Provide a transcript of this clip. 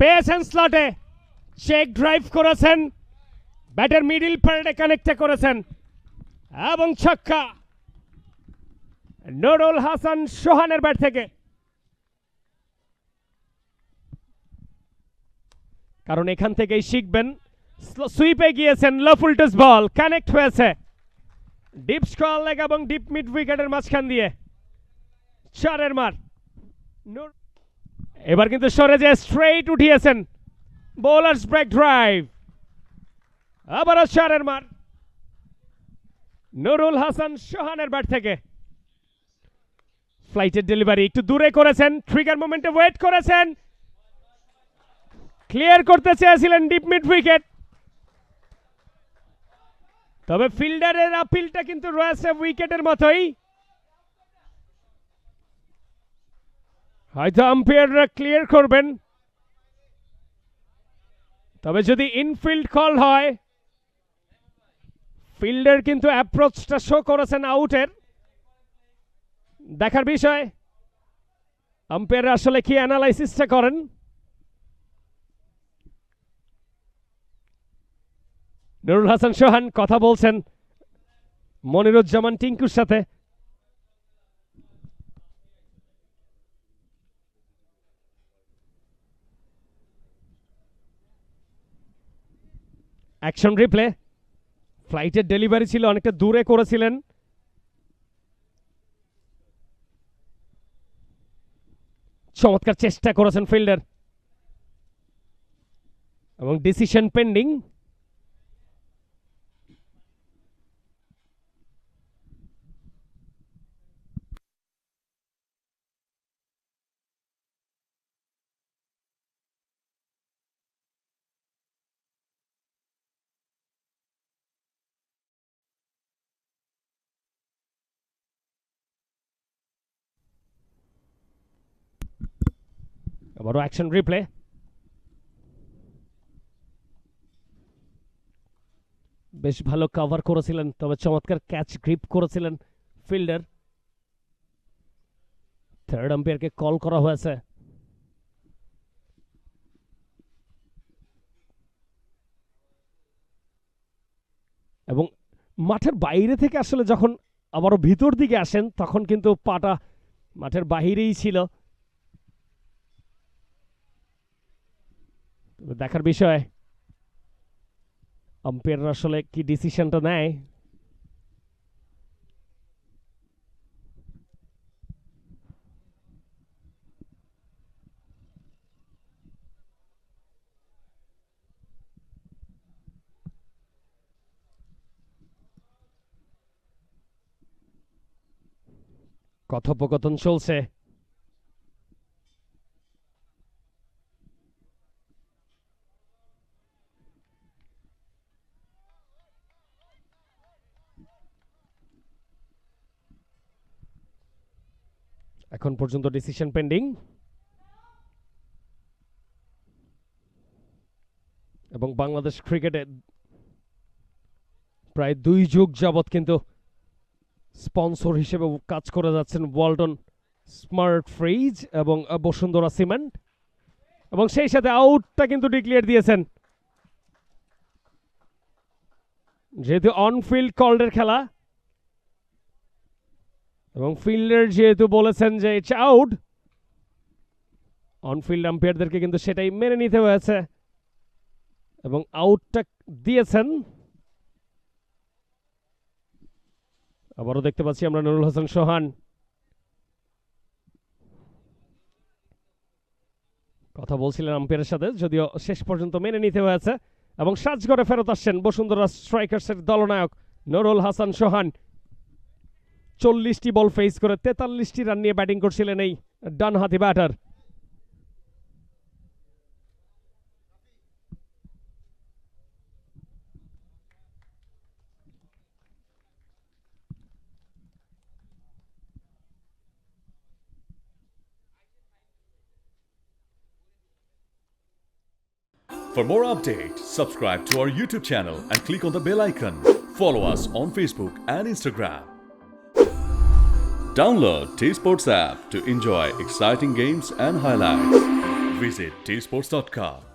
পেয়েছেন স্লটে, check drive করেছেন, ব্যাটের মিডল প্যাডে কানেক্ট করেছেন এবং ছক্কা নুরুল হাসান সোহানের ব্যাট থেকে। কারণ এখান থেকেই শিখবেন। সুইপে গিয়েছেন, লো ফুলটস বল কানেক্ট হয়েছে ডিপ স্কয়ার লেগ এবং ডিপ মিড উইকেটের মাঝখান দিয়ে। 4 মার। এবার কিন্তু সরে যে স্ট্রেইট উঠিয়েছেন, বোলার্স ব্রেক ড্রাইভ, আবারও 4 মার নুরুল হাসান সোহানের ব্যাট থেকে। ফ্লাইটের ডেলিভারি একটু দূরে করেছেন, ট্রিগার মোমেন্টে ওয়েট করেছেন, ক্লিয়ার করতে চেয়েছিলেন ডিপ মিড উইকেট, তবে ফিল্ডারের আপিলটা কিন্তু রয়েছে উইকেটের মতোই। হয়তো আম্পায়াররা ক্লিয়ার করবেন, তবে যদি ইনফিল্ড কল হয়, ফিল্ডার কিন্তু অ্যাপ্রোচটা শো করেছেন আউটের। দেখার বিষয় আম্পায়াররা আসলে কি অ্যানালাইসিসটা করেন। নুরুল হাসান সোহান কথা বলছেন মনিরুজ্জামান টিঙ্কুর সাথে। অ্যাকশন রিপ্লে, ফ্লাইটের ডেলিভারি ছিল, অনেকটা দূরে করেছিলেন, চমৎকার চেষ্টা করেছেন ফিল্ডার এবং ডিসিশন পেন্ডিং। আবারও অ্যাকশন রিপ্লে, বেশ ভালো কভার করেছিলেন, তবে চমৎকার ক্যাচ গ্রিপ করেছিলেন ফিল্ডার। থার্ড আম্পায়ারকে কল করা হয়েছে। এবং মাঠের বাইরে থেকে আসলে যখন আবারও ভিতর দিকে আসেন, তখন কিন্তু পাটা মাঠের বাহিরেই ছিল। দেখার বিষয় আম্পায়াররা আসলে কি ডিসিশনটা নেয়। কথোপকথন চলছে। এখন পর্যন্ত ডিসিশন পেন্ডিং এবং বাংলাদেশ ক্রিকেটে প্রায় 2 যুগ যাবৎ কিন্তু স্পন্সর হিসেবে কাজ করে যাচ্ছেন ওয়ালটন স্মার্ট ফ্রিজ এবং বসুন্ধরা সিমেন্ট, এবং সেই সাথে আউটটা কিন্তু ডিক্লেয়ার দিয়েছেন। যেহেতু অনফিল্ড কল্ডের খেলা এবং ফিল্ডার যেহেতু বলেছেন যে ইটস আউট, অনফিল্ড আম্পায়ারদেরকে কিন্তু সেটাই মেনে নিতে হয়েছে এবং আউটটা দিয়েছেন। আবারও দেখতে পাচ্ছি আমরা নুরুল হাসান সোহান কথা বলছিলেন আম্পায়ারের সাথে, যদিও শেষ পর্যন্ত মেনে নিতে হয়েছে এবং সাজঘরে ফেরত আসছেন বসুন্ধরা স্ট্রাইকার্সের দলনায়ক নুরুল হাসান সোহান। 40টি বল ফেস করে 43টি রান নিয়ে ব্যাটিং করছিলেন এই ডানহাতি batter. For more updates, subscribe to our YouTube channel and click on the bell icon. Follow us on Facebook and Instagram. Download T Sports app to enjoy exciting games and highlights. Visit tsports.com.